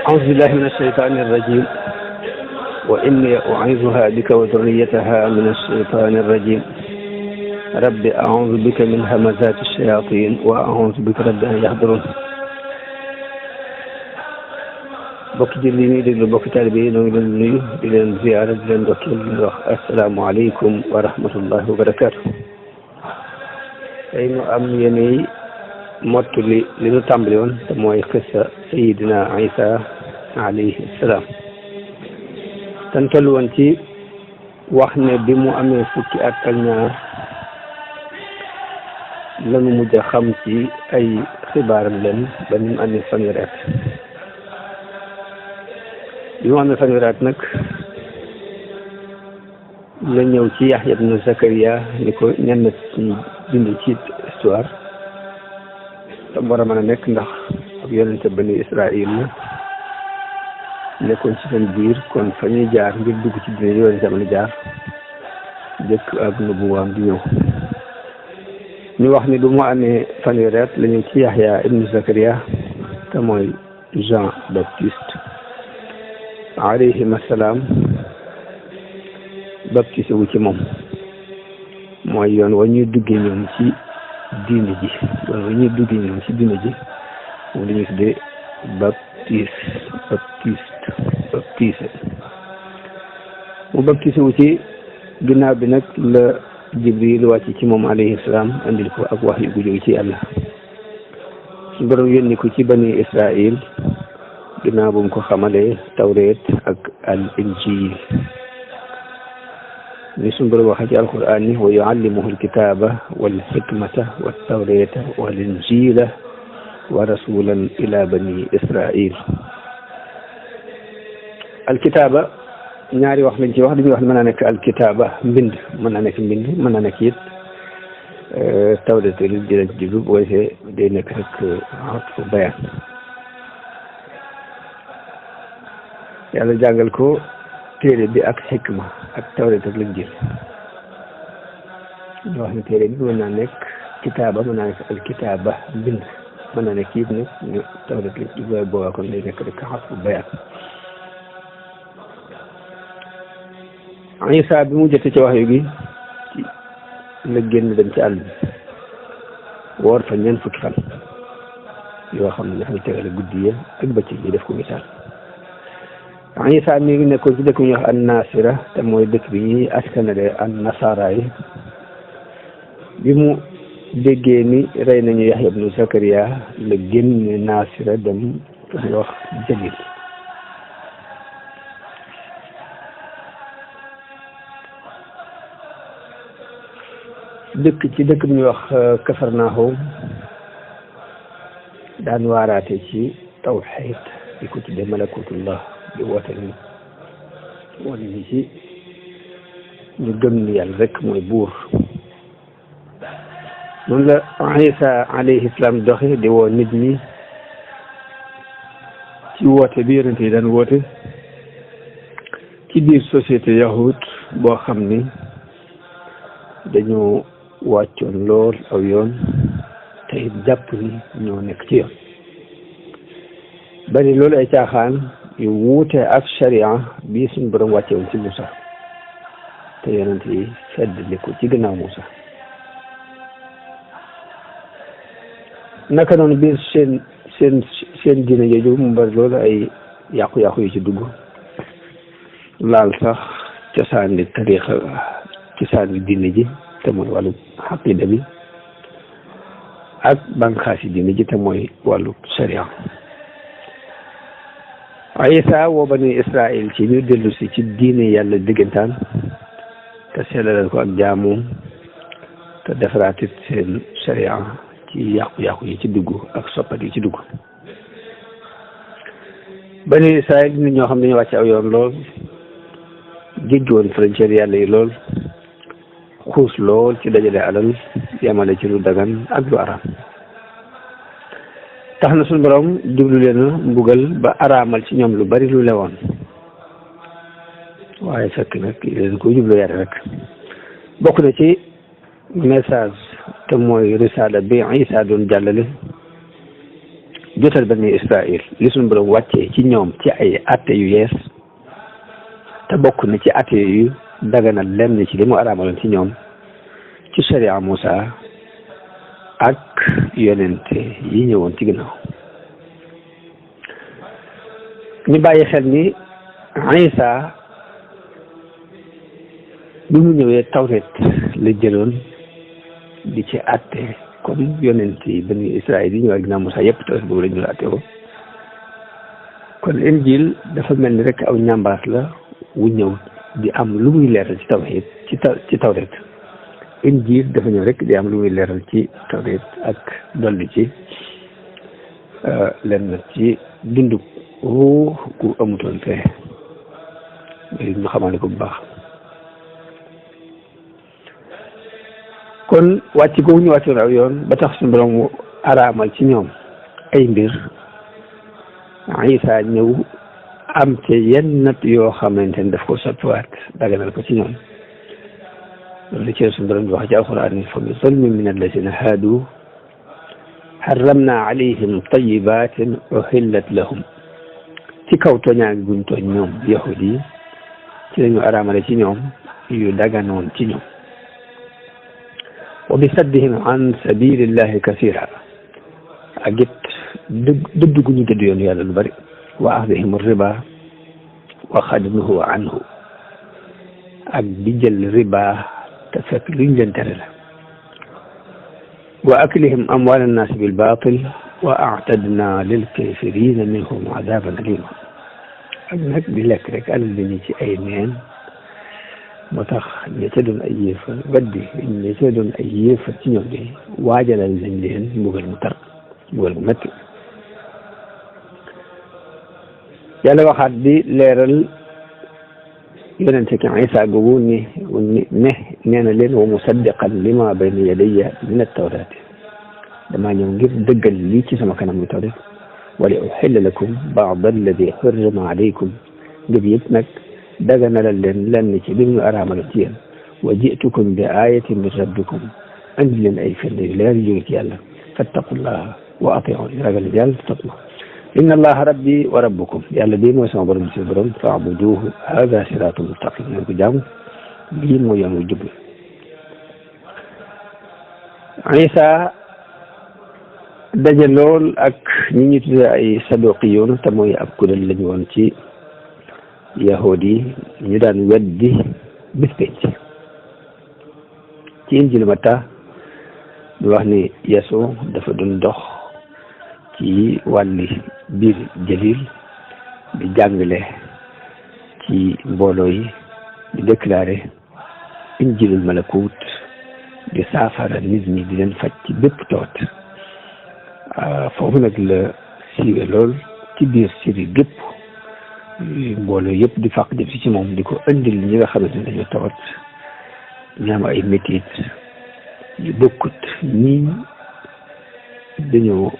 أعوذ بالله من الشيطان الرجيم وإني أعيذها بك وذريتها من الشيطان الرجيم رب أعوذ بك من همزات الشياطين وأعوذ بك رب أن يحضرون bokk ji li ñuy déglu bokk taalibe yi ñoo ngi leen nuyu di leen ziyaara di leen dokkeel di wax asalaamaaleykum wa rahmatullahi wa barakaatu. tey ñu am yéenay mottali li ñu tàmbali woon te mooy xissa sayidina Isa alayhi salaam tan toll woon ci wax ne bi mu amee fukki at ak ñaar lanu mujj a xam ci ay xibaaram leen ba ni mu amee fanweeri at bi mu amee fanweeri at nag la ñëw ci Yaxya ibnu Zakariya ni ko ñenn ci bind ci histoire tam war a mën a nekk ndax ak yonente bani Israil la nekkoon ci seen biir kon fa ñuy jaar ngir dugg ci dina yonente mën a jaar jëkk ak nubuwaam di ñëw ñu wax ni du mu amee fanweeri at la ñëw ci Yaxya ibnu Zakariya te mooy Jean Baptiste alayhim assalaam baptisé wu ci moom mooy yoon wa ñuy duggee ñoom ci diine ji yoon wa ñuy duggee ñoom ci diine ji moom la ñuy tuddee baptisé mu baptisé wu ci ginnaaw bi nag la Jibril wàcc ci moom alayhi salaam andil ko ak wax yu gu jóge ci yàlla su borom yónni ko ci bani Israil ginnaaw bu mu ko xamalee tawreet ak al injil ni suñu borom waxee ci alquran ni wa yuallimuhu alkitaba wal hikmata wat tawreta wal injila wa rasulan ila bani israil alkitaba ñaari wax lañ ci wax dañuy wax ne mën naa nekk alkitaba mbind mën naa nekk mbind mën naa nekk it tawreet ak injil ci jublu bu defee day nekk rek atfu bayaan yàlla jàngal ko téere bi ak xikma ak tawreet ak linjiil ñu wax ne téere bi mën naa nekk kitaaba mën naa nekk al kitaaba mbind mën naa nekk it nag ñu tawreet la ci booy boobaa kon day nekk rek xasfu bayaan Isa bi mu jotee ci wax yu gi la génn dem ci àll bi woor fa ñeent fukki fan yoo xam ne dafay tegale guddi ya ak bëccëg yi def ko misaal Isa mi ngi nekkoon ci dëkk bu ñuy wax an Nasira te mooy dëkk bi ñuy askanale an Nasara yi bi mu déggee ni rey nañu Yaxya ibnu Zakariya la génne Nasira dem fu ñuy wax Jalil dëkk ci dëkk bu ñuy wax Kafarnaahum daan waaraate ci tawxiid di ko tudde malakutullah di woote ni wane ni ci ñu gëm ni yàlla rek mooy buur noonu la Isa alayhi salaam doxe di woo nit ñi ci woote bi yonent yi daan woote ci biir société yahud boo xam ni dañoo wàccoon lool aw yoon te it jàpp ni ñoo nekk ci yoon bari loolu ay caaxaan yu wuute ak sharia bii suñu borom wàcce woon ci Moussa te yonent yi feddali ko ci gannaaw Moussa naka noonu biir seen diine jooju mu bari loolu ay yàqu-yàqu yu ci dugg laal sax cosaani tariixa cosaani diine ji te mooy wàllu xaqida bi ak bànqaasi diine ji te mooy wàllu sharia Isa woo bani Israil ci ñu dellu si ci diine yàlla diggantaan te sellalal ko ak jaamoom te defaraatit seen sharia ci yàqu-yàqu yi ci dugg ak soppat yi ci dugg. Bani Israël nit ñoo xam ne dañu wàcc aw yoon lool jéggi woon frontière yàlla yi lool xuus lool ci dajale alal yamale ci lu dagan ak lu araam tax na suñu borom jublu leen a mbugal ba araamal ci ñoom lu bari lu lewoon waaye fekk nag leen ko jublu yare rek bokk na ci message te mooy risaala bi Isa doon jàllale jotal Bani Israël li suñu borom wàccee ci ñoom ci ay atte yu yees te bokk na ci atte yu daganal lenn ci li mu araamaloon ci ñoom ci sharia Musa ak yonente yi ñëwoon ci ginnaaw ñu bàyyi xel ni Isa bi mu ñëwee tawret la jëloon di ci atte comme yonent yi Bani Israël yi ñëw ak ginnaaw Musa yëpp tawret boobu la ñu la atte ko kon injil dafa mel ni rek aw ñambaas la wu ñëw di am lu muy leeral ci tawhid ci tawret injil dafa ñëw rek di am lu muy leeral ci tawret ak dolli ci lenn ci dundu ruux gu amutoon fee ñu xamale ko bu baax kon wàcc googu ñu wàccoon aw yoon ba tax suñu borom araamal ci ñoom ay mbir Isa ñëw am ci yenn nat yoo xamante ne daf ko soppiwaat daganal ko ci ñoom loolu ci suñu borom di wax ci alquran ni fa bi zulmin min allazina haadu harramna alayhim tayibatin uhillat lahum ci kaw tooñaa gi guñ tooñ ñoom yahudi yi ci lañu araamale ci ñoom yu daganoon ci ñoom wa bi saddihim an sabilillahi kasira ak it dëdd gu ñu dëdd yoon yàlla lu bari wa axdihim riba wa xadnuhu anhu ak di jël riba te fekk luñ leen tere la wa aklihim amwal annaasi bil baatil wa a'tadna lil kafirina minhum adaban alima ak nag di lekk rek alal li ñu ci ay neen moo tax ña ca doon ay yéefar weddi ña ca doon ay yéefar ci ñoom de waajalal nañ leen mbugal mu tar mbugal mu metti yàlla waxaat di leeral yonente ki Isa googu nee na leen wa musaddiqan lima bayna yadayya min at-tawraati damaa ñëw ngir dëggal lii ci sama kanam gi tawrat wa li uhilla lakum ba'da alladi hurrima alaykum ngir yëpp nag daganalal leen lenn ci li ñu araamaloon ci yéen wa ji'tukum bi ayatin min rabbikum andi leen ay firnde yu leer yu jóge ci yàlla fattaqullaha wa ati'uun ragal yàlla topp ma inna allaha rabbi wa rabbukum yàlla bii mooy sama borom bi si borom fa'buduhu hada siraatun mustaqim nañ ko jaamu lii mooy yoon wu jub Isa daje lool ak ñi ñu tudde ay saduqiyoon te mooy ab kuréel lañu woon ci yahudi ñu daan weddi bis penc ci Injiil Matta ñu wax ni Yeesu dafa doon dox ci wàlli biir Jalil di jàngale ci mbooloo yi di déclaré injilul malakut di saafara nit ñi di leen faj ci bépp tawat foofu nag la siiwe lool ci biir Syrie gépp mbooloo yëpp di fàq jëm si ci moom di ko indil ñi nga xamante ne dañoo tawat ñu am ay métit yu bokkut ñii dañoo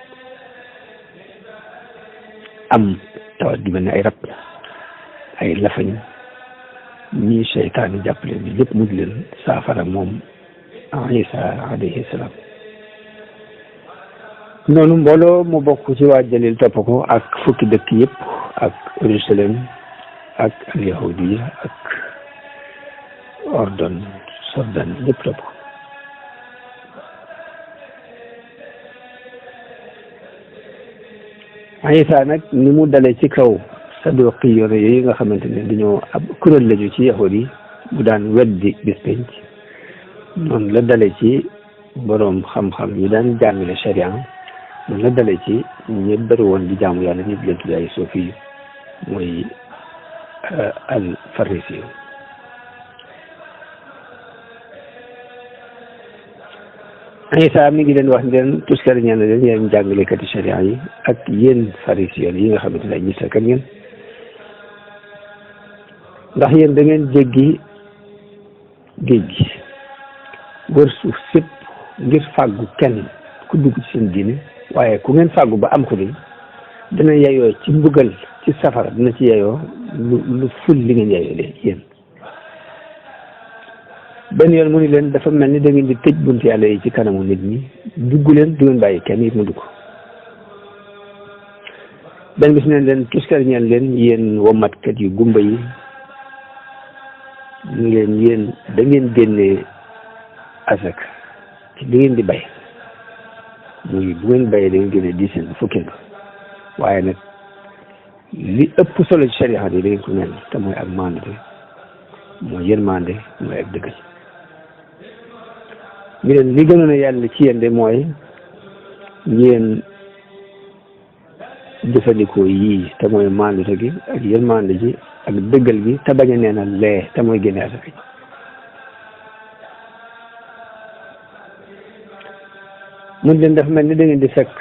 am tawat di mel ne ay rab ay lafañ ñii seytaane jàpp leen bi lépp mu di leen saafara moom Isa alayhi salaam noonu mbooloo mu bokk ci waa Jalil topp ko ak fukki dëkk yëpp ak Jérusalem ak al yahudiya ak Ordon Jordan ñëpp topp ko Isa nag ni mu dalee ci kaw saduqiyoon yooyu nga xamante ne dañoo ab kuréel lañu ci yahudi yi bu daan weddi bis penc noonu la dalee ci boroom xam-xam yi daan jàngale sharia noonu la dalee ci ñi bëri woon di jaamu yàlla ñi leen tuddee ay sofi mooy al farisi Isa mi ngi leen wax ne leen tuskar ñaan leen yéen jàngalekati sharia yi ak yéen pharisiens yi nga xamante ne ay ñisakat ngeen ndax yéen da ngeen jéggi géej gi wër suuf sépp ngir fàggu kenn ku dugg ci seen diine waaye ku ngeen fàggu ba am ko di dina yeyoo ci mbugal ci safara dina ci yeyoo lu ful li ngeen yeyoo leen yéen benn yoon mu ni leen dafa mel ni da ngeen di tëj buntu yàlla yi ci kanamu nit ñi dugg leen du ngeen bàyyi kenn it mu dugg benn bis neen leen tuskar ñeen leen yéen womatkat yu gumba yi ñu leen yéen da ngeen génnee asak ci li ngeen di bay muy bu ngeen bayee da ngeen génnee 10 fukkeel ba waaye nag li ëpp solo ci sharia yi da ngeen ko mel te mooy ak maandute mooy yërmande mooy ak dëggal ñu leen li gënoon a yàlla ci yéen de mooy ngeen jëfandikoo yii te mooy maandute gi ak yërmande ji ak dëggal gi te bañ a neenal lee te mooy génne asaka ji mun leen dafa mel ni da ngeen di fekk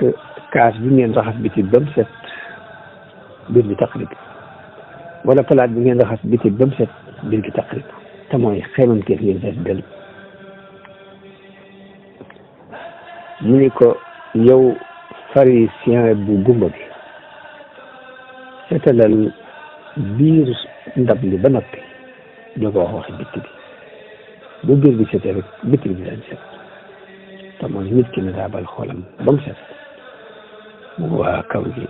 kaas bi ngeen raxas biti ba mu set biir bi taqrib wala palaat bi ngeen raxas biti ba mu set biir gi taqrib te mooy xeymamteef ngeen fees del mu ni ko yow pharisien bu gumba bi seetalal biir ndab li ba noppi doo ko wax waxi bitti bi bu biir bi setee rek bitti bi dañ set te mooy nit ki ne daa bal xoolam ba mu set mu waa kaw gi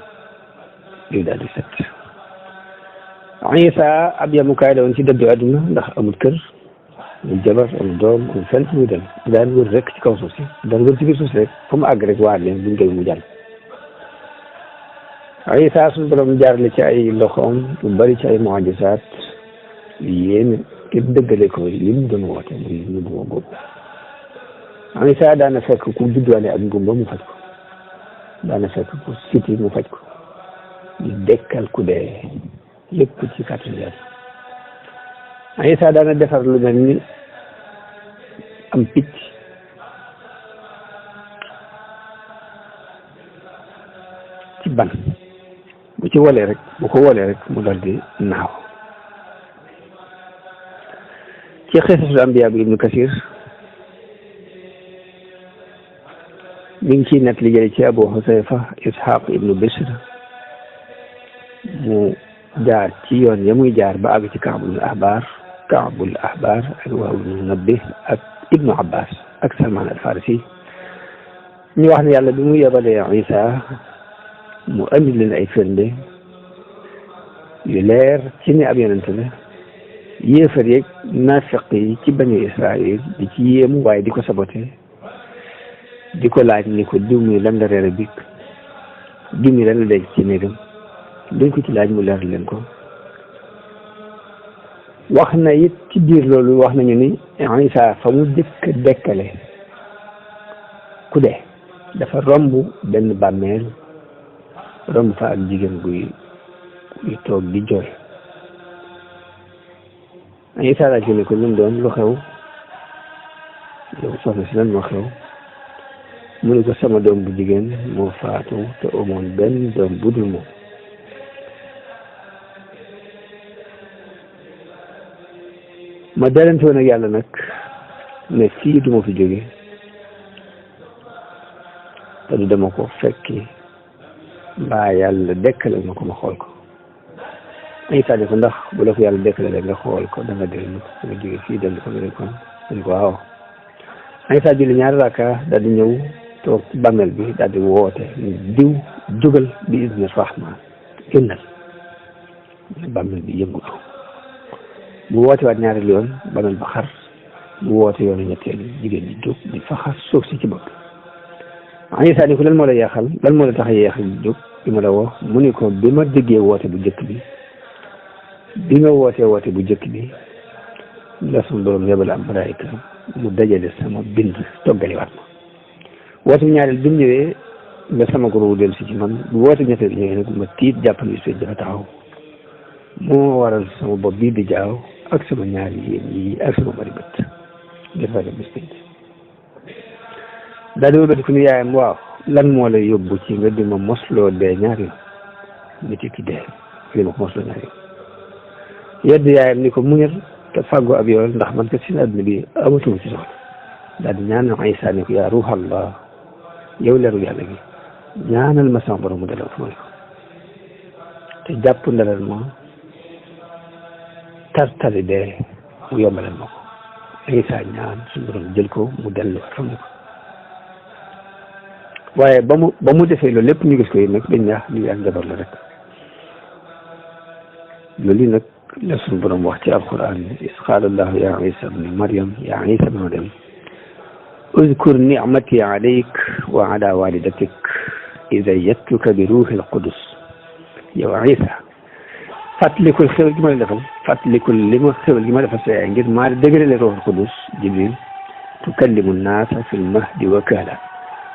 lii daal di set Isa ab yamukaay la woon ci dëddu àdduna ndax amul kër amul jabar amul doom amul fenn fu muy dem daan wër rek ci kaw suuf si daan wër ci biir suuf si rek fu mu àgg rek waar leen buñ koy mu jàll Isa suñu borom jaarale ci ay loxoom lu bari ci ay mu'jizaat yéen képp dëggale ko li mu doon woote muy ñu bu góob Isa daana fekk ku judduwaale ak ngumba mu faj ko daana fekk ku siti mu faj ko di dekkal ku dee lépp ci kàttan Yàlla Isa daana defar lu mel ni am picc ci ban bu ci wolee rek bu ko wolee rek mu dal di naaw ci xisasul ambiya bi Ibnu Kasir mi ngi ciy net li jële ci Abu Husayfa Ishaq ibnu Bishr mu jaar ci yoon ya muy jaar ba àgg ci Kaabul Ahbar ak Wahb ibnu Munabbih ak Ibnu Abbas ak Salman al Farisi ñu wax ne yàlla bi mu yebalee Isa mu andi leen ay firnde yu leer ci ne ab yonent la yéefar yeeg naafiq yi ci bani Israël di ci yéemu waaye di ko sabote di ko laaj ni ko diw mi lan la reere bi diw mi lan la denc ci néegam dañ ko ci laaj mu leer leen ko wax na it ci biir loolu wax nañu ni Isa fa mu jëkk dekkale ku dee dafa romb benn bàmmeel romb fa ak jigéen guy toog di jooy Isa laaj ko ne ko lu doon lu xew yow soxna si lan moo xew mu ne ko sama doom bu jigéen moo faatu te amoon benn doom bu dul moom ma dalante woon ak yàlla nag ne fii duma fi jóge te du dama ko fekki mbaa yàlla dekkale ma ko ma xool ko Isa ne ko ndax bu la ko yàlla dekkale rek nga xool ko da nga dellu nga jóge fii dellu ko nga ko ne ko waaw Isa julli ñaari raaka daal di ñëw toog ci bàmmeel bi daal di woote diw jógal bi izni rahman génnal bàmmeel bi yëngutu bu woote waat ñaari yoon bàmmeel ba xar bu woote yoonu ñetteel jigéen ñi jóg di fa xar suuf si ci bopp Isa ni ko lan moo la yeexal lan moo la tax a yeexal jóg bi ma la woo mu ni ko bi ma déggee woote bu njëkk bi nga wootee woote bu njëkk bi la suñu borom yebal am malaayika mu dajale sama bind toggaliwaat ma woote bi ñaareel bi mu ñëwee nga sama goro dellu si ci man bu woote ñetteel ñëwee nag ma tiit jàpp ni suñ dafa taxaw moo waral sama bopp bii di jaaw ak sama ñaari yéen yi ak sama bari bët ngir ragal bis pénc daal di wëlbatiku ni yaayam waaw lan moo la yóbbu ci nga di ma mosloo dee ñaari yoon nit ki dee li ma ko mosloo ñaari yoon yedd yaayam ni ko muñal te fàggu ab yool ndax man kat seen àdduna bi amatuma ci soxla daal di ñaanal Isa ni ko yaa ruuxallah yow leeru yàlla gi ñaanal ma sama borom mu dalal fu ma ne ko te jàpp ndalal ma tartali dee mu yombalal ma ko Isa ñaan suñu borom jël ko mu dellu fa mu ne ko waaye ba mu defee loolu lépp ñu gis ko yi nag dañ ñaax lii ak njabar la rek loolu nag la suñu borom wax ci alquran is qaala allahu ya isa bni maryam ya isa bni maryam uzkur nicmati alayk wa ala walidatik id ayyadtuka bi ruuhi alqudus yow isa fàttalikul xéwal gi ma la defal fàttalikul li ma xéwal gi ma defal sa yaay ngir maa dëgërale ruuhi alqudus jibril tukallimu nnaasa fi lmahdi wa kahla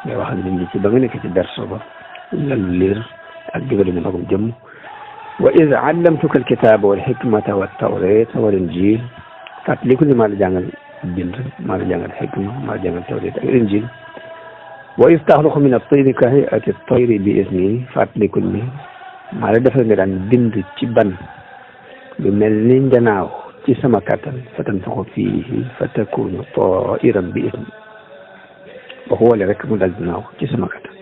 ngay wax ak nit ñi ci ba nga nekk ci berso ba lalu liir ak digale mu magum jëmm wa iz allamtuka alkitaba wal hikmata wat tawrata wal injil fàttaliku ni maa la jàngal bind maa la jàngal hikma maa la jàngal tawrat ak injil wa iz taxluqu min at-tayri ka hay'ati at-tayri bi izni fàttaliku ni maa la defal nga daan bind ci ban lu mel ni njanaaw ci sama kattan fatanfaxu fiihi fatakunu tairan bi izni ba xoole rek mu dal dinaaw ci sama kattan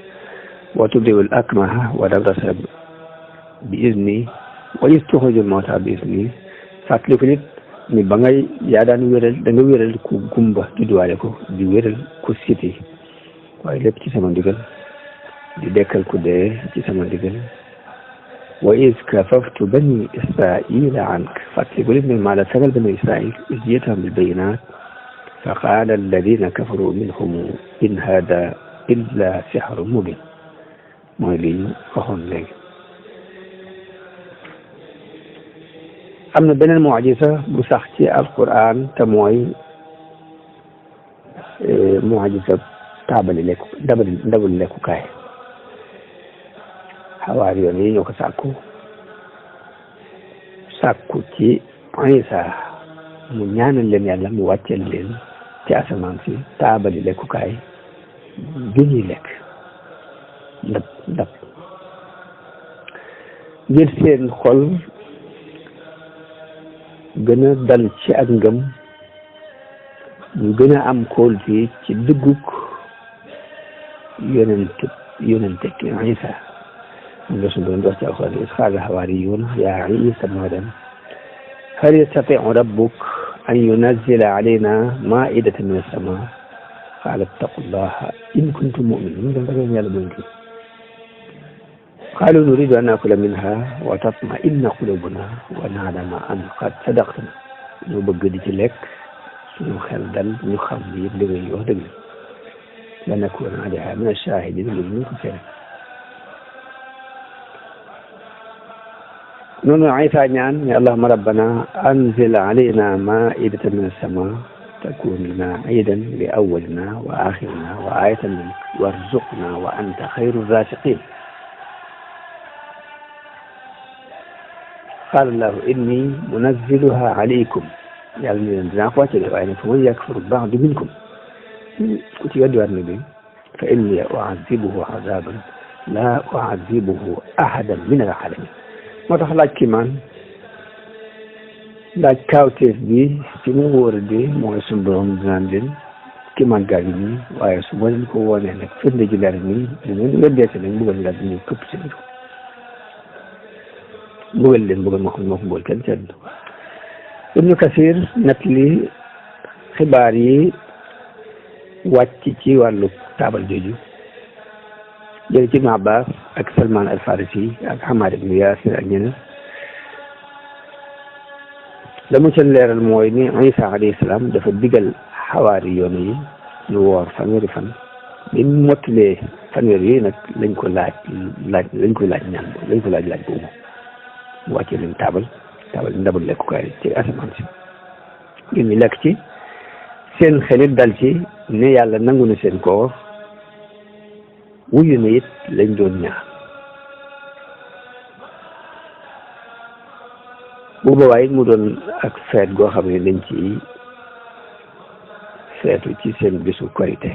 wa tubri'ul akmaha wal abrasa bi izni wa tuxrijul mawta bi izni fàttaliku nit ni ba ngay yaa daan wéral da nga wéral ku gumba judduwaale ko di wéral ku siti waaye lépp ci sama ndigal di dekkal ku dee ci sama ndigal wa iz kafaftu bani israila ank fàttaliku nit ne maa la sagal bani israil iz ji'tahum bil bayyinat fa qaala alladina kafaru minhum in hada illa sihrun mubin mooy li ñu waxoon léegi am na beneen mucjisa bu sax ci alquran te mooy mucjisa taabali lekku ndabul lekkukaay xawaar yoon yi ñoo ko sàkku ci Isa mu ñaanal leen yàlla mu wàcceel leen ci asamaan si taabali lekkukaay gi ñuy lekk ndab ngir seen xol gën a dal ci ak ngëm ñu gën a am kóolute ci dëggug yonente Isa moom la suñu doon wax ci alxuraan is qaala al-hawaariyuuna yaa Isa ibna Maryam hal yastatii'u rabbuk an yunazzila alaynaa maa'idatan mina as-samaa qaala ittaqullaaha in kuntum mu'miniin dem ragal yàlla mooy kii qaaluu nuriidu an naakula minhaa wa tatma'inna quluubunaa wa na'lama an qad sadaqtanaa ñu bëgg di ci lekk suñu xel dal ñu xam ni yëpp li ngay wax dëgg la nakuuna alayhaa mina ash-shaahidiin lu ñu ko seere noonu Isa ñaan ne allahumma rabbana anzil alayna maa'idatan min as-samaa takun lana iidan li awwalina wa aaxirina wa aayatan minka warzuqna wa anta xayru raaziqiin qaala allahu inni munazziluha alaykum yàlla ni leen dinaa ko wàcce de waaye nag fa man yakfur ba'du minkum ku ci weddi waat na bi fa inni u'azzibuhu azaaban laa u'azzibuhu ahadan min al-'aalamiin moo tax laaj kiimaan laaj kaawteef bi ci mu wóor di mooy suñu borom dinaan leen kiimaan gaa ngi nii waaye su ma leen ko woonee nag firnde ji leer nii dinañ weddeete nag mbugal daal di ñëw këpp seen kaw mbugal leen mbugal moo xam ne moo ko mbugal kenn ci àdduna Ibnu Kasir nag li xibaar yi wàcc ci wàllu taabal jooju jële ci Ibnu Abbas ak Salman al Farisi ak Hamad ibnu Yasir ak ñeneen la mu ca leeral mooy ni Isa alayhi salaam dafa digal xawaari yoon yi ñu woor fanweeri fan bi mu mottalee fanweeri yi nag lañ ko laaj ñaan lañ ko laaj boobu mu wàccee leen taabal ndabal lekkukaay ci asamaan si ngir ñu lekk ci seen xelit dal ci ne yàlla nangu na seen koor wuyu na it lañ doon ñaan bu boobaa it mu doon ak feet goo xam ne dañ ci feetu ci seen bisu korite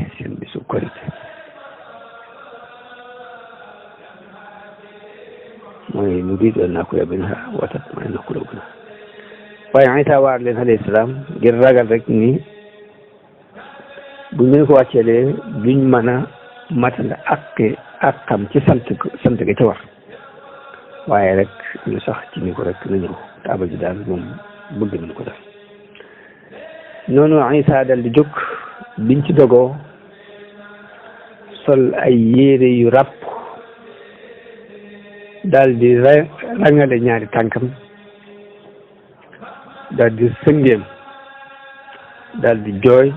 mooy nuriidu an naakula minhaa wa tatma'inna quluubunaa waaye Isa waar leen alayhi salaam ngir ragal rek ni buñ leen ko wàcceelee duñ mën a matal ak xam ci sant ga ca war waaye rek ñu sax ci ni ko rek na ñëw taabal ji daal moom bëgg nañ ko def noonu Isa dal di jóg biñ ci dogoo sol ay yére yu ràpp daal di rangale ñaari tànkam daal di sëngeem daal di jooy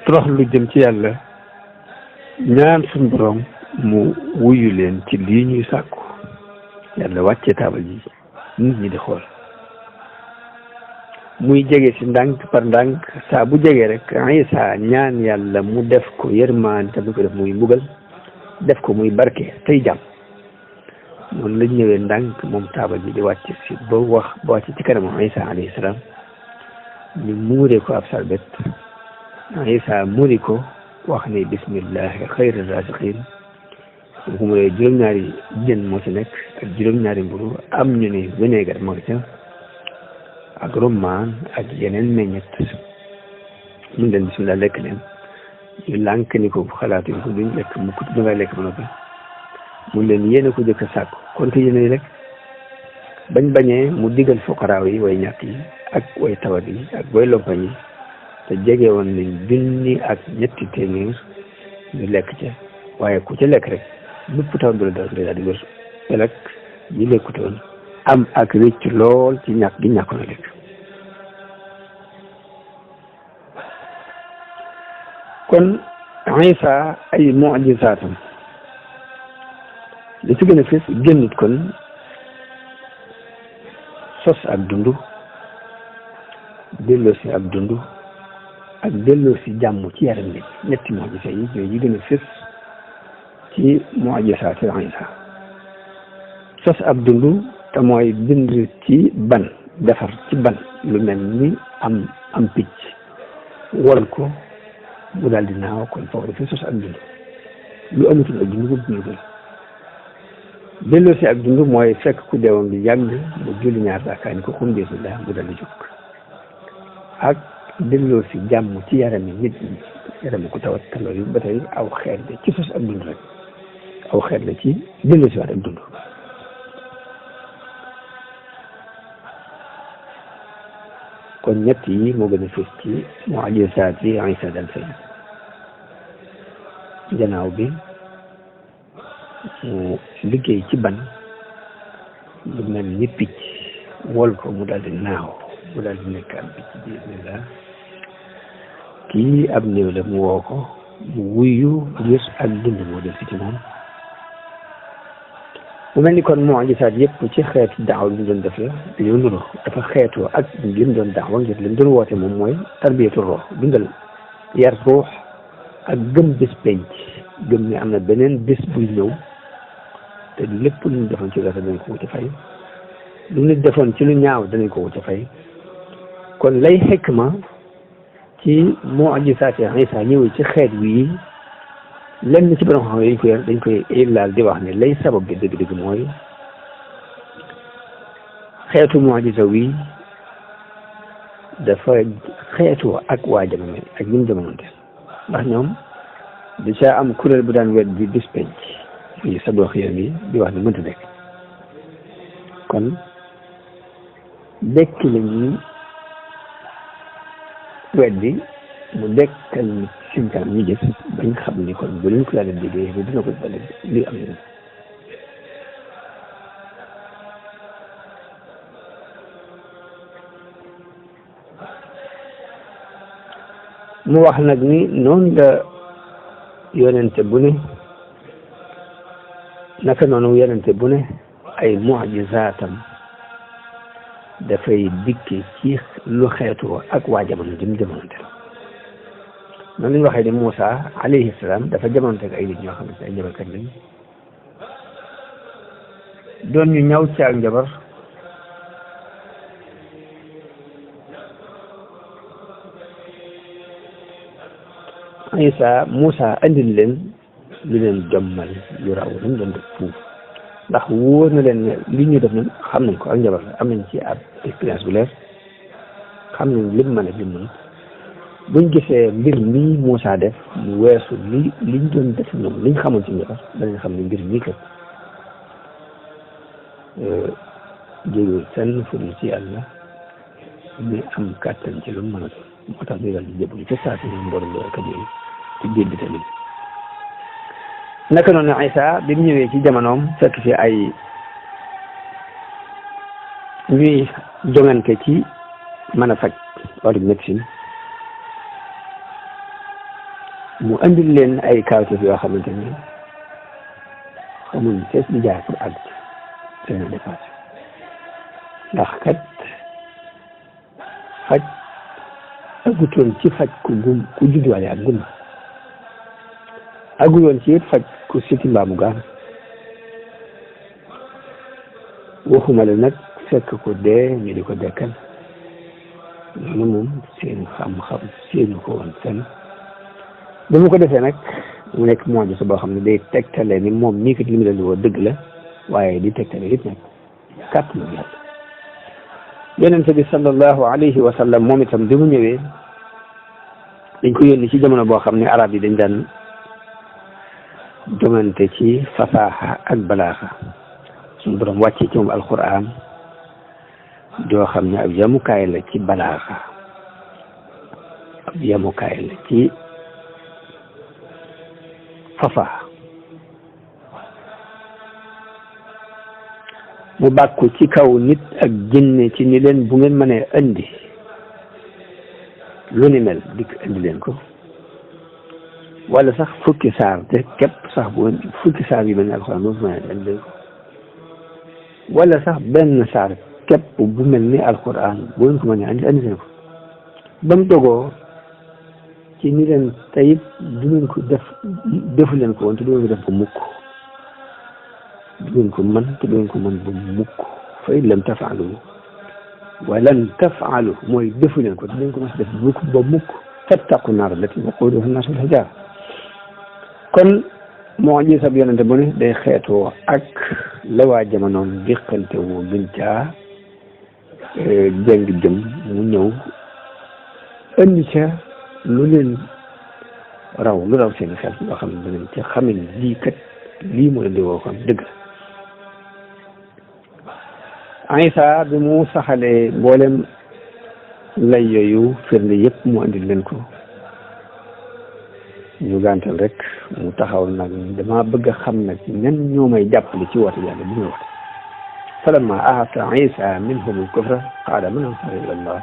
torox lu jëm ci yàlla ñaan suñ borom mu wuyu leen ci lii ñuy sàkku yàlla wàccee taabal ji nit ñi di xool muy jege si ndànk par ndànk saa bu jege rek Isa ñaan yàlla mu def ko yërmaan te bu ko def muy mbugal def ko muy barke tey jàmm noonu lañ ñëwee ndànk moom taabal ji di wàcc si ba wàcc ci kanamu Isa alayhi salaam ñu muuree ko ab sarbet Isa muri ko wax ne bismillahi xayri raziqin bu mu ree juróom-ñaari jën moo ci nekk ak juróom-ñaari mburu am ñu ne vinaigre moo ca ak rummaan ak yeneen meññet mun leen bismillah lekk leen ñu lànk ni ko xalaatu ko duñ lekk mu kut da ngay lekk ba noppi mun leen yéene ko jëkk a sàkku kon te yéene rek bañ bañee mu digal fuqaraaw yi way ñàkk yi ak way tawat yi ak way lompañ yi te jege woon nañ junni ak ñetti téeméer ñu lekk ca waaye ku ca lekk rek bépp taw bi la daal di wër te nag ñi lekkutoon am ak rëcc lool ci ñàkk gi ñàkkoon a lekk kon Isa ay mu'jizaatam li ci gën a fës génnut kon sos ak dund delloo si ak dund ak delloo si jàmm ci yaram nit ñetti mu'jiza yi yooyu yi gën a fës ci mu'jizaati Isa sos ab dund te mooy bind ci ban defar ci ban lu mel ni am picc wol ko mu daal di naaw kon foofu dafay sos ak dund lu amatul ak dund ko dund delloo si ak dund mooy fekk ku deewoon bi yàgg mu julli ñaar rakaa ni ko xum bismillah mu daal di jóg ak delloo si jàmm ci yarami nit ñi yarami ku tawat te loolu ba tey aw xeet la ci sos ak dund rek aw xeet la ci delloo si waat ak dund kon ñett yi moo gën a fës ci mu'jizaat yi Isa dal feeñ gannaaw bi mu liggéey ci ban lu mel ni picc wol ko mu daal di naaw mu daal di nekk am picc bismillah kii ab néew la mu woo ko mu wuyu ngir ak dund moo del si ci moom mu mel ni kon mu'jizaat yëpp ci xeetu daawa bi mu doon def la dañoo nuru dafa xeetoo ak li mu doon daawa ngir li mu doon woote moom mooy tarbiyatu ruux dundal yar ruux ak gëm bés penc gëm ni am na beneen bés buy ñëw te lépp lu ñu defoon ci gerte danañ ko wuti fay lu ñu defoon ci lu ñaaw danañ ko wuti fay kon lay xikma ci mu'jizaat Isa ñëwee ci xeet wii lenn ci borom xam dañ koy laal di wax ne lay sabab bi dëgg-dëgg mooy xeetu mu'jiza wi dafa xeetoo ak waa jamono ak ñun jamonoonte ndax ñoom da caa am kuréel bu daan wet di bis penc yi sa dox yéen yi di wax ne mënta nekk kon dekki la ñuy weddi mu dekkal nit seen kanam ñu gis bañ xam ni kon bu leen ko yàlla déggee bi dina ko bale li am na mu wax nag ni noonu la yonente bu ne naka noonu yonente bu ne ay mu'jizaatam dafay dikke ci lu xeetoo ak waa jamono jëm jamononte noonu la ñu waxee ni Moussa alayhi salaam dafa jamononte ak ay nit ñoo xam ne ay njabarkat lañ doon ñu ñaw ci ak njabar Isa Moussa andil leen lu leen jommal lu raw lu mu doon def fuuf ndax wóor na leen ne li ñu def ñun xam nañ ko ak njabar la am nañ ci ab expérience bu leer xam nañ lim mën a lim mën buñ gisee mbir mii Moussa def mu weesu liñ doon def ñoom liñ xamoon ci njabar danañ xam ne mbir mii kat jógul fenn fu dul ci yàlla mi am kàttan ci lu mu mën a doon moo tax ñu dal di jébbalu ca saa si ñoom borom loolu kat yooyu ci biir bi tamit naka noonu Isa bi mu ñëwee ci jamonoom fekk fi ay ñuy jongante ci mën a faj wàllu médecine mu andil leen ay kawteef yoo xamante ni xamuñ fees di jaar pour àgg ci seen dépassé ndax kat faj aggutoon ci faj ku judduwaale ak gumba agguloon ci it faj ku siti mbaamu gaan waxuma la nag fekk ko dee ñu di ko dekkal loolu moom seen xam-xam seenu ko woon fenn ba mu ko defee nag mu nekk moom sa boo xam ne day tegtale ni moom mii kat li mu leen di woo dëgg la waaye di tegtale it nag kàttanu yàlla yonente bi sallallahu alayhi wa sallam moom itam bi mu ñëwee dañ ko yónni ci jamono boo xam ne arab yi dañ daan jongante ci fasaaxa ak balaaxa suñu borom wàccee ci moom alquran joo xam ne ab yamukaay la ci balaaxa ab yamukaay la ci fasaaxa mu bàkku ci kaw nit ak jinne ci ni leen bu ngeen mënee indi lu ni mel dikk indi leen ko wala sax fukki saar te képp sax bu fukki saar yu mel ne alxuraan boobu mënee indi leen ko wala sax benn saar képp bu mel ni alxuraan bu ngeen ko mënee indi leen ko ba mu dogoo ci ni leen tayit du ngeen ko defu leen ko woon te du ngeen ko def ko mukk du ngeen ko mën te du ngeen ko mën ba mukk fa in lam tafaalu walan tafaalu mooy defu leen ko te du ngeen ko mën def mukk ba mukk fattaqu naar allati waquuduha annaasu wal hijaara kon moo ji sab yonente bu ne day xeetoo ak la waa jamonoom diqante woo gën caa jëng jëm mu ñëw indi ca lu leen raw lu raw seen xel loo xam ne danañ ca xamin lii kat lii mu leen di woo kon dëgg Isa bi mu saxalee mboolem lay yooyu firnde yëpp mu andil leen ko ñu gàntal rek mu taxaw nag dama bëgg a xam nag ñan ñoo may jàppale ci woote yàlla bi muy woote falamma ahassa Isa minhum al-kufra qaala man ansaari ila Allah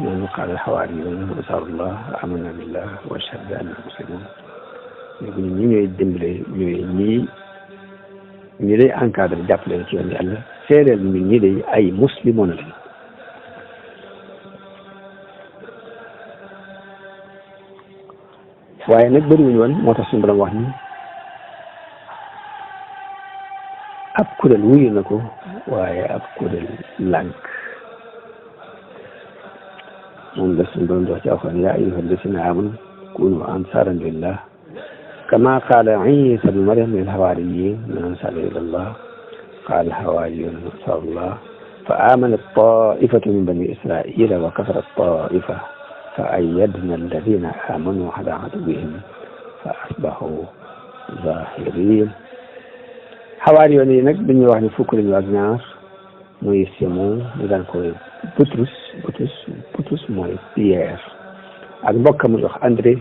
ñooñu qaala al-hawaariyuuna ansaarullah amanna billah wa ashhadu bi annaa muslimuun léegi ñun ñi ñooy dimbale ñooy ñi day encadré jàppale ci yoon yàlla seedeel mi ñi day ay muslimoon lañ waaye nag bëriwuñu woon moo tax suñu borom wax ni ab kuréel wuyu na ko waaye ab kuréel lànk moom la suñu borom di wax ci alxuraan yaa ayyuha allazina aamanu kunu ansaaran lillah kama qaala Isa bnu Maryam lil hawaariyyiin man ansaari ila Allah qaala al-hawaariyuuna ansaarullah fa aamanat taa'ifatu min bani israa'iila wa kafarat taa'ifa fa ayyadna alladhiina aamanuu alaa aduwwihim fa asbahuu zaahiriin hawaariyoon yi nag dañuy wax ne fukk lañu ak ñaar muy Simon ñu daan koy Butrus mooy Pierre ak mbokkam mu ñuy wax André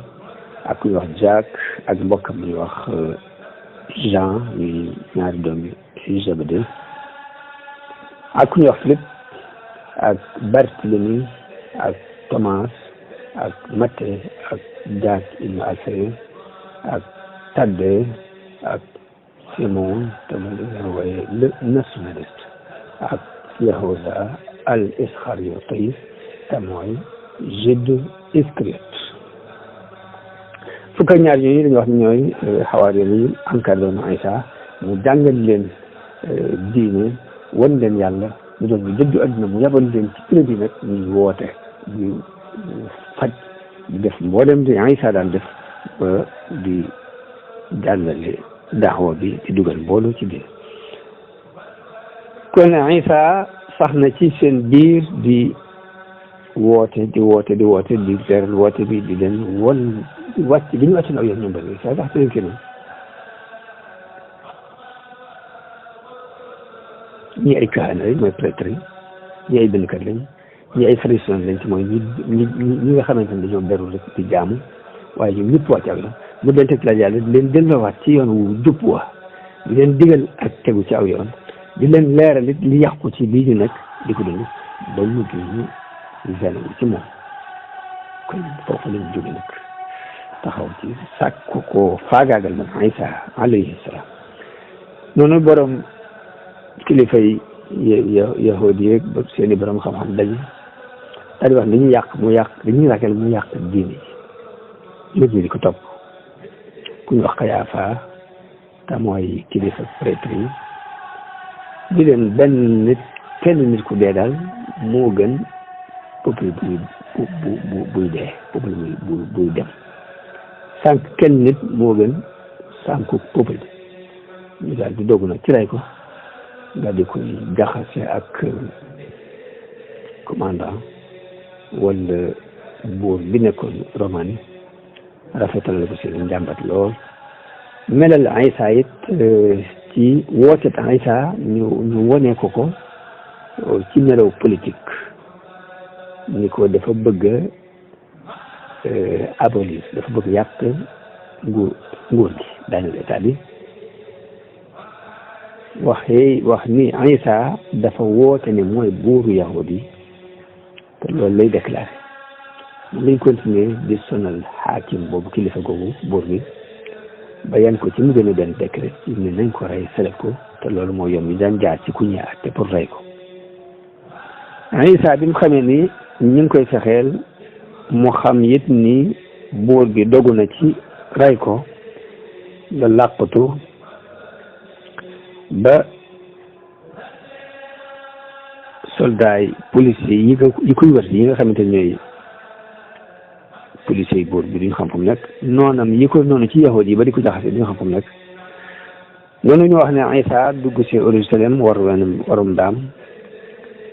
ak ku ñuy wax Jacques ak mbokkam mu ñuy wax Jean ñuy ñaari doom yi Zébédée ak ku ñuy wax Philippe ak Barthélemy ak Thomas ak Matthieu ak Jacques ibn Alphaeus ak Thaddée ak Simon te mu leen wooye le nationaliste ak Yahuda al Iscariote te mooy Jude Iscariote fukk ak ñaar ñooñu dañuy wax ne ñooy xawaari yi encadré na Isa mu jàngal leen diine wan leen yàlla ñu doon ñu dëddu àdduna mu yabal leen ci kuréel yi nag ñuy woote ñu faj di def mboolem di Isa daan def ba di jàllale daawa bi di dugal mbooloo ci biir kon Isa sax na ci seen biir di woote di teral woote bi di leen won wàcc bi ñu wàcc na aw yoon ñoom bari Isa sax leen kenn ñi ay kaana lañ mooy prêtre yi ñi ay bindkat lañ ñi ay pharisiens lañ ci mooy ñi nga xamante ne dañoo beru rek di jaamu waaye ñoom ñëpp wàcc ak la mu leen teg la yàlla di leen delloowaat ci yoon wu jub wa di leen digal ak tegu ci aw yoon di leen leeral it li yàqu ci bii ñu nekk di ko dund ba mujj ñu zen ci moom kon foofu lañ jóge nag taxaw ci sàkku ko faagaagal nag Isa alayhi salaam noonu borom kilifa yi yahudi yeeg ba seeni borom xam-xam daje daal di wax dañuy dañuy ragal mu yàq diine ji nit ñi di ko topp ku ñu wax Kayaafa te mooy kilifa prêtre yi di leen kenn nit ku dee daal moo gën peuple buy dee peuple buy dem sànq kenn nit moo gën sànku peuple ñu daal di dogu nag ci ray ko daal di koy jaxase ak commandant wala buur bi nekkoon Romain rafetal la ko seen njàmbat lool melal Isa it ci woote Isa ñu wone ko ci melaw politique ni ko dafa bëgg abolir dafa bëgg yàq nguur gi daaneel état bi wax ni Isa dafa woote ne mooy buuru yahudi te loolu lay déclaré lañ continuer di sonal xaakim boobu kilifa googu buur bi ba yan ko ci mu gën a benn décret ci ne nañ ko rey seleb ko te loolu moo yoon mi daan jaar ci ku ñuy àtte pour rey ko Isa bi mu xamee ni ñu ngi koy fexeel mu xam it ni buur bi dogu na ci rey ko la làqatu ba soldat yi policiers yi koy wër yi nga xamante ñooy policiers yi buur bi duñu xam fu mu nekk noonam yi ko noonu ci yahud yi ba di ko jaxase duñu xam fu mu nekk noonu ñu wax ne Isa dugg si Jérusalem warum daam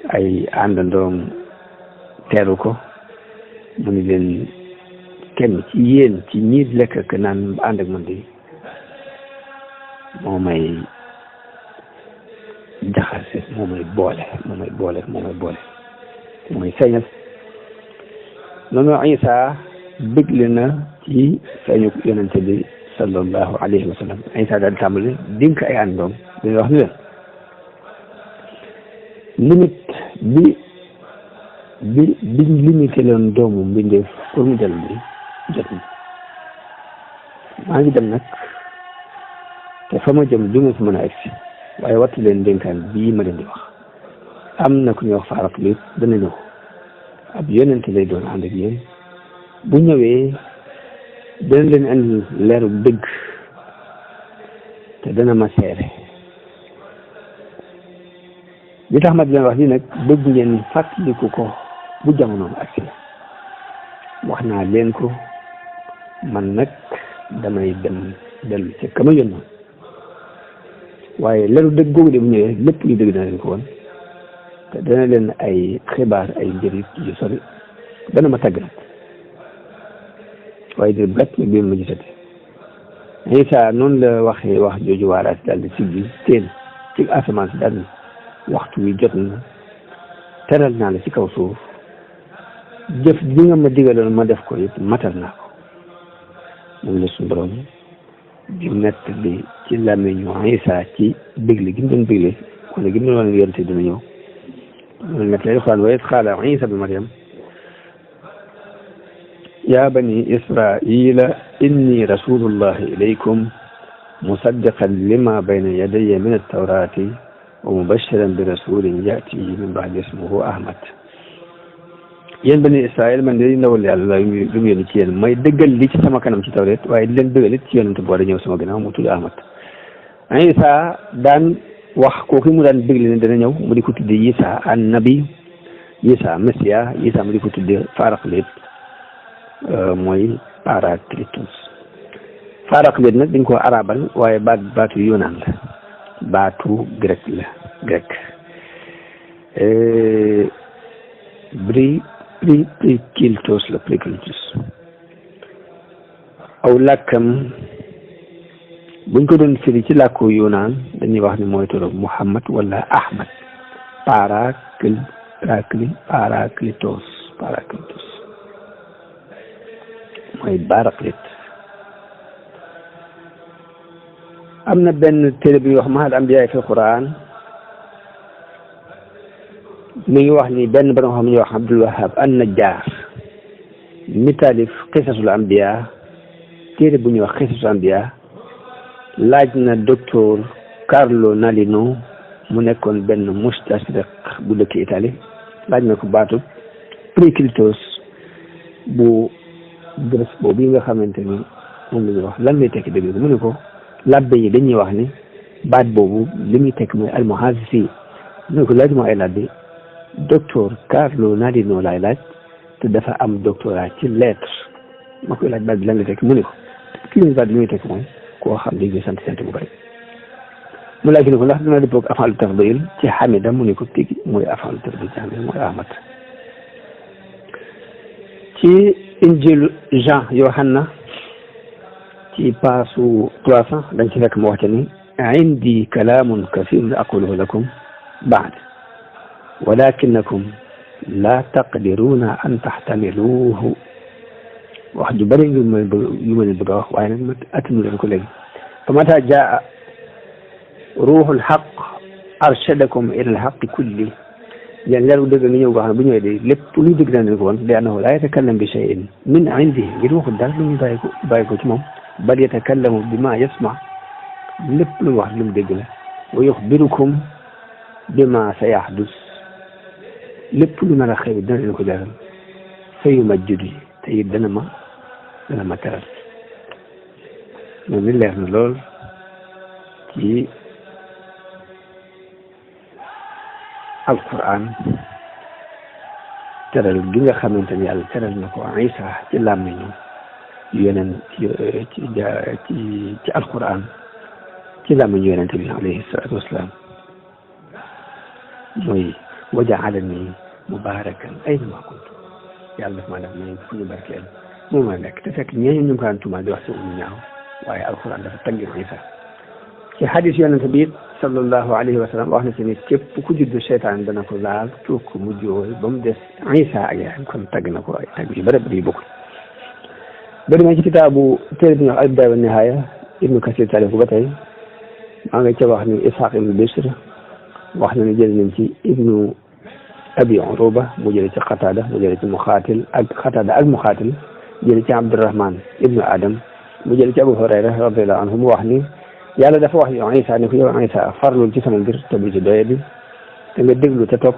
ay àndandoom teeru ko mu ni leen kenn ci yéen ci ñi lekk ak naan ànd ak man di moo may jaxase moo may boole mooy feeñal noonu Isa bëggle na ci feeñu yonente bi sallallahu alayhi wa sallam Isa daal tàmbali dénk ay àndoom dañuy wax ni leen limite bi limité leen doomu mbindeef pour mu dellu bi jot na maa ngi dem nag te fa ma jëm du ma fi mën a egsi waaye wattu leen dénkaan bii ma leen di wax am na ku ñuy wax Paraclite dana ñëw ab yonente lay doon ànd ak yéen bu ñëwee dana leen andi leeru dëgg te dana ma seere li tax ma di leen wax lii nag bëgg ngeen fàttaliku ko bu jamonoom ak si wax naa leen ko man nag damay dem dellu ci kama yónnoon waaye leeru dëgg googu de bu ñëwee lépp lu dëgg dana leen ko woon te dana leen ay xibaar ay njëriñ yu sori dana ma tàgg nag waaye di bett nag bi ma gisate Isa noonu la waxee wax jooju waaraat daal di siggi teen ci asamaan si daal waxtu wi jot na teral naa la ci kaw suuf jëf bi nga ma digaloon ma def ko it matal naa ko moom la suñu borom di nett bi ci làmmiñu Isa ci bégle gi mu doon bégle wala gi mu doon wane yonte dina ñëw loolu nett lay xaal wa iz qaala Isa bi Maryam yaa bani israila inni rasulullahi ilaykum musaddiqan lima bayna yadayya min at-tawrati wa mubashiran bi rasulin yati min ba'di ismuhu Ahmad yéen bani Israël man de ndawal yàlla lu mu yónni ci yéen may dëggal li ci sama kanam ci tawreet waaye di leen dëggal it ci yonent boo da ñëw sama gannaaw mu tudd Ahmad Isa daan wax kooku mu daan dëggal ne dana ñëw mu di ko tudde Isa an-nabi Isa Messiah Isa mu di ko tudde Paraclite mooy Paracletus Paraclite nag dañ ko arabal waaye baatu yunaan la baatu grec la grec Prikiltos la Prikiltos aw làkkam buñ ko doon firi ci làkku Yunaan dañuy wax ni mooy turu Muhammad wala Ahmad. Paraklitos mooy Baraclit. am na benn téere bi wax Mahal Ambiyaa fi Quran mi ngi wax ni benn borom xam ñuy wax Abdul Wahab an-Najjar mi taalif Qisasul Ambiyaa téere bu ñuy wax Qisasul Ambiyaa laaj na docteur Carlo Nalino mu nekkoon benn mustashriq bu dëkk Italie laaj na ko baatu Prikiltos bu Grèce boobu yi nga xamante ni moom la ñuy wax lan lay tekki dëgg mu ne ko labbe yi dañuy wax ni baat boobu li muy tekk mooy almuhasisi mu ne ko laaj moo ay labbe docteur Carlo Nalino laay laaj te dafa am doctorat ci lettre ma koy laaj baat bi lan lay tekki mu ne ko kii baat bi li muy tekk mooy koo xam ne sant bu bëri mu laaj ne ko ndax dina dëppoo ak afaalu tafdil ci Hamida mu ne ko tigi mooy afaalu tafdil ci Hamida mooy Ahmad. ci injilu Jean Yohanna ci paasu 300 dañ ci fekk mu waxte ni indi kalaamun kasiirun aquluhu lakum ba'd walakinakum la taqdiruuna an taxtamiluuhu wax ju bëri yu ma leen bëgg a wax waaye nag ma attanu leen ko léegi fa mata jaa ruuxul xaq arshadakum ila alxaqi kulli yéen leer bu dëgg nga ñëw boo xam ne bu ñëwee de lépp luy dëgg daan leen ko woon li annahu laa yatakallam bi cheyin min indi ngir waxul dara lu ñu bàyyi ko ci moom bal yatakallamu bi ma yasma lépp lu mu wax lu mu dégg la wa yuxbirukum bi ma sa yaxdus lépp lu nar a xew dina leen ko jaral fa yumajjidu te it dana ma teral moom mi leer na lool ci alquran teral gi nga xamante ni yàlla teral na ko Isa ci làmmiñu yeneen ci alquran ci làmmiñu yonente bi alayhi salaatu wasalaam mooy wa ja'alani mubarakan aynama kuntu yàlla daf maa def may fu ñu barkeel moom ma nekk te fekk ñeeñu ñu ngi ko daan tuumaal di wax ci ñu ñaaw waaye alquran dafa taggi Isa ci hadis yonente bi sallallahu alayhi wa sallam wax na ci ni képp ku juddu seytaan dana ko laal tuug ko mu jooy ba mu des Isa ak yaayam kon tagg na ko ay tagg yu bëri bëri yu bokkul bëri ma ci kitaabu téere bi ñu wax al-Bidaaya wa Nihaaya Ibnu Kasir taalif ko ba tey maa nga ca wax ni Isxaaq ibnu Bishr wax na ni jël nañ ci ibnu Abi Uruba mu jële ci Qataada mu jële ci Muxaatil ak Muxaatil jële ci Abdurahman ibnu Adam mu jële ci Abu Hurayra radiyallahu anhu mu wax ni yàlla dafa wax yow Isa ni ko yow Isa farlul ci sama mbir te bu ci doye bi te nga déglu te topp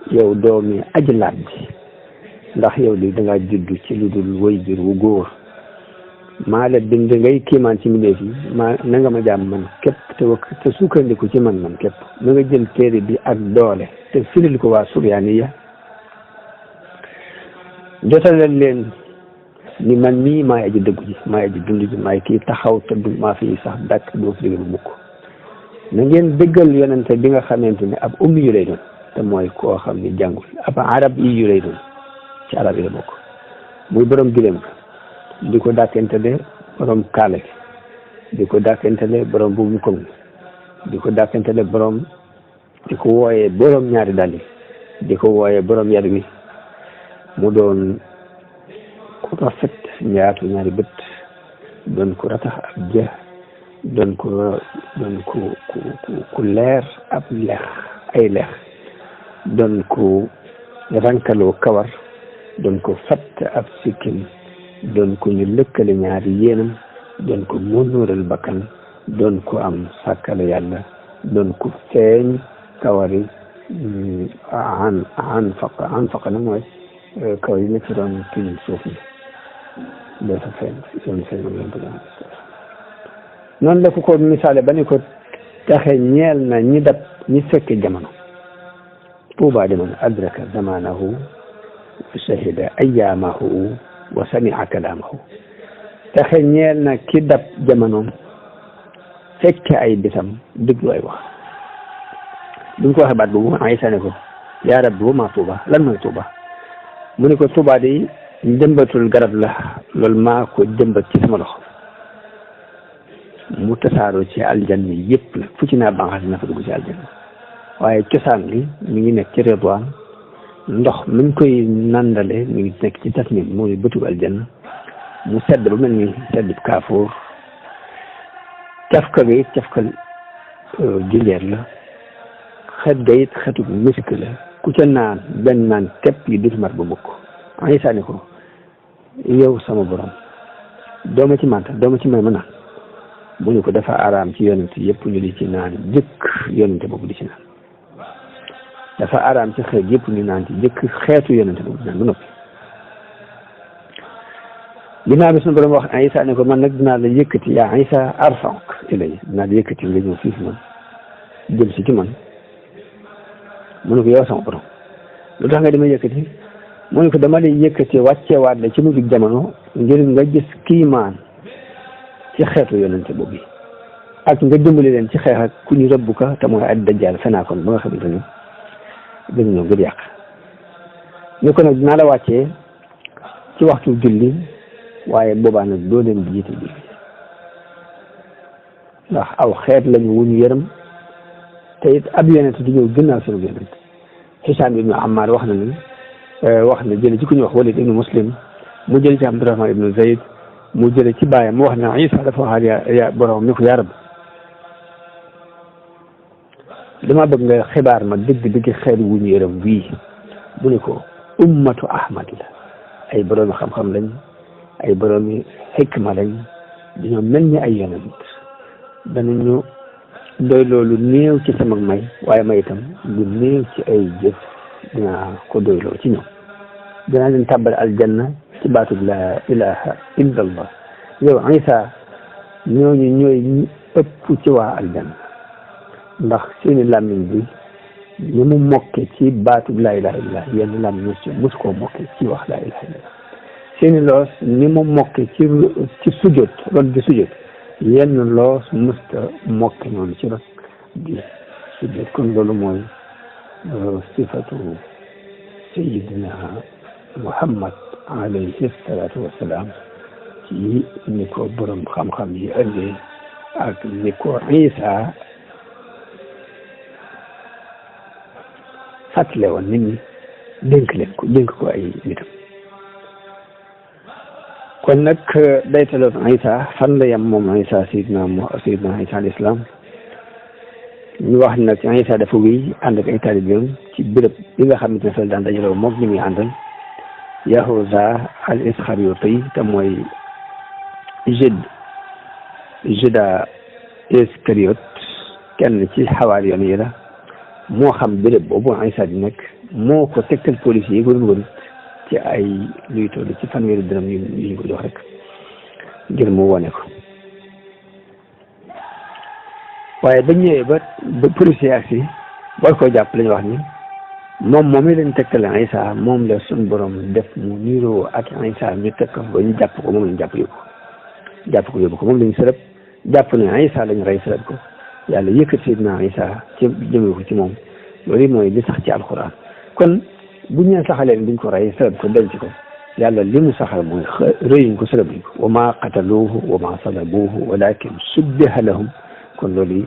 yow doomi aji laat ji ndax yow li dangaa juddu ci lu dul waajur wu góor maa la bind ngay kiimaan ci mbindeef yi na nga ma jaam man képp te sukkandiku ci man képp na nga jël téere bi ak doole te firil ko waa Suryaaniya jotalal leen ni man mii maay aji dëggu ji maay aji dund ji maay kii taxaw te du maa fi sax dàkk doo fi bu mukk na ngeen dëggal yonente bi nga xamante ne ab ummi yu lay doon te mooy koo xam ni jàngul ab arab yi yu lay doon ci arab yi la bokk muy borom gileem di ko dàkkantele borom kaala gi di ko dàkkantele borom buubu koŋ di ko dàkkantele borom di ko wooyee borom ñaari dàll yi di ko wooyee borom yar wi mu doon ku rafet ñaatu ñaari bët doon ku ratax ab jë doon ku leer ab lex ay lex doon ku rankaloo kawar doon ko fatt ab sikkim doon ko ñu lëkkale ñaari yéenam doon ko mënóoral bakkan doon ko am sàkkale yàlla doon ko feeñ kawari an faqa na mooy kawar yi nekk si doon tuñ suuf ni dafa feeñ yoon feeñ moom lañ bëgg noonu la ko misaale ba ne ko taxe ñeel na ñi dab ñi fekke jamono tuuba jamono adraka zamanahu shahida ayyaamahu wa sami'a kalaamahu taxe ñeel na ki dab jamonoom fekke ay bisam déglu ay wax duñ ko waxee baat boobu Isa ne ko yaa rabbi wa maa Tuuba lan mooy Tuuba mu ne ko Tuuba de jëmbatul garab la loolu maa ko jëmbat ci sama loxo mu tasaaroo ci aljanna yëpp la fu ci naa banqaas na fa dugg ci aljanna waaye cosaan li mi ngi nekk ci Ridwaan ndox mi ngi koy nandale mi ngi nekk ci tasnim mooy bëtug aljanna mu sedd ba mel ni sedd kaafoor cafka ga it cafka jinjeer la xet ga it xetu misk la ku ca naan benn naan képp yi dut mar ba mukk Isa ne ko yow sama borom dooma ci mànta dooma ci may ma naan mu ne ko dafa araam ci yonent yëpp ñu di ci naan jëkk yonente boobu di ci naan dafa araam ci xeet yëpp ñu naan ci jëkk xeetu yonente boobu di naan ba noppi ginnaaw bi suñu borom wax Isa ne ko man nag dinaa la yëkkati yaa Isa arfa'uka ilay dinaa la yëkkati nga ñëw fii fi man jëm si ci man mu ne ko yow sama borom lu tax nga dama yëkkati mu ne ko dama lay yëkkati wàcceewaat la ci mujjug jamono ngir nga gis kiimaan ci xeetu yonente boobu ak nga dimbali leen ci xeex ak ku ñu rëbb ka te mooy ad dajjaal fenaakoon ba nga xamante ni dañu ñëw ngir yàq ñu ko nag dinaa la wàccee ci waxtu julli waaye boobaa nag doo leen di jiite julli ndax aw xeet lañu wuñu yërëm te it ab yonent di ñëw gënnaaw seen yonent Hisaam ibnu Ammaar wax na jële ci ku ñu wax Walid ibnu Muslim mu jële ci Abdurahmaan ibnu Zayd mu jële ci baayam mu wax ne Isa dafa waxaat yaa borom ni ko yaa Rabbi dama bëgg nga xibaar ma dëgg xeet wuñu yërëm wii mu ne ko ummatu Ahmad la ay boroomi xam-xam lañ ay boroomi xikma lañ dañoo mel ni ay yonent danañu doy loolu néew ci sama may waaye may itam lu néew ci ay jëf dinaa ko doyloo ci ñoom dinaa leen tàbbal aljanna ci baatu la ilaha illa allah yow Isa ñooñu ñooy ëpp ci waa aljanna ndax seeni làmmiñ bi ñu mu mokke ci baatu la ilaha illa yenn làmmiñ mosu koo mokke ci wax la ilaha illa seeni loos ni mu mokke ci sujjóot ron di sujjóot yenn loos musta mokke noonu ci ron di sujjóot kon loolu mooy sifatu sayidina Muhammad alayhi salaatu wassalaam ci ni ko borom xam-xam yi ëndee ak ni ko Isa fàttale woon nit ñi dénk ko ay nitam kon nag daytaloon Isa fan la yem moom Isa sayidina Isa al islam ñu wax nag Isa dafa wéy ànd ak ay taalibeem ci béréb bi nga xamante ne fa daan dajaloo moom ñi muy àndal Yahuza al Isxariyooti te mooy Juda Iskariyot kenn ci xawaar yoon yi la moo xam béréb boobu Isa di nekk moo ko tegtal police yi ko doon ci ay luy toll ci fanweeri dërëm yu ñu ko jox rek ngir mu wone ko waaye bañ ñëwee ba police yi agsi war koo jàpp la ñu wax ni moom i lañ tegtal Isa moom la suñ borom def mu niiroo ak Isa ñu teg ko ba ñu jàpp ko moom lañ jàpp yóbbu ko moom lañ sërëb jàpp ne Isa lañ rey sërëb ko yàlla yëkkat Seydina Isa ci jëmee ko ci moom loolu mooy li sax ci alxuraan kon bu ñu saxalee duñ ko rey sërëb ko denc ko yàlla li mu saxal mooy rëyuñ ko sërëb ko wa ma qataluuhu wa ma salabuuhu walakin subbiha lahum kon loolu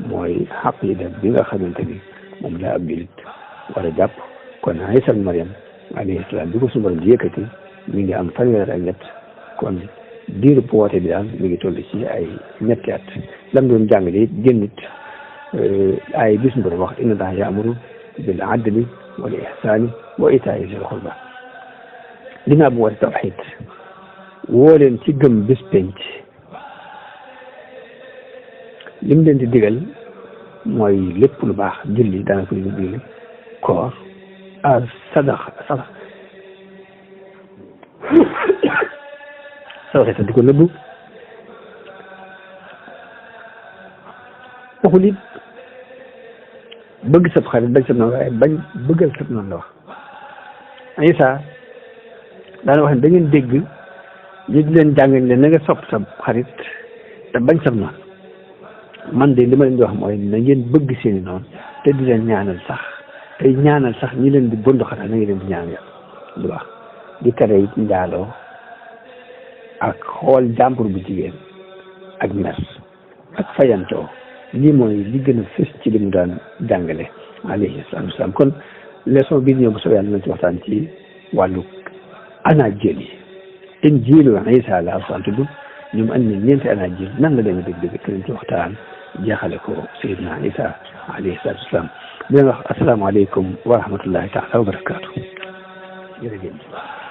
mooy xaqida bi nga xamante ni moom la ab julit war a jàpp kon Isa Maryam alayhi salaam bi ko suñu borom di yëkkati mi ngi am fanweer ak ñett kon diiru woote bi daal mi ngi toll ci ay ñetti at lam doon jàngale it génnit ay bis borom wax inna Allaha ya'muru bil adli wal ihsani wa itaa'i zil qurba dinaa bu woote tawxiid woo leen ci gëm bis penc lim leen di digal mooy lépp lu baax julli daana ko digal koor sadaqa sawxeta di ko nëbbu waxul it bëgg sab xarit bañ sab noonu waaye bañ bëggal sab noonu la wax Isa daana wax ne da ngeen dégg yi di leen jàng leen na nga sopp sab xarit te bañ sab noonu man de li ma leen di wax mooy na ngeen bëgg seeni noonu te di leen ñaanal sax tey ñaanal sax ñi leen di bënd xanaa na ngi leen di ñaan yàlla lu baax di tere it njaaloo ak xool jàmbur bu jigéen ak mer ak fayantoo lii mooy li gën a fës ci li mu daan jàngale alayhi salaatu wasalaam kon leçon bi ñëw bu soobee yàlla nañ ci waxtaan ci wàllu anaajil yi injiilu Isa la alxuraan tudd ñoom andi nañ ñeenti anaajil nan la demee dëgg-dëgg te nañ ci waxtaan jeexale ko Seydina Isa alayhi salaatu wasalaam di leen wax asalaamaaleykum wa rahmatullahi taala wa barakaatu jërëjëf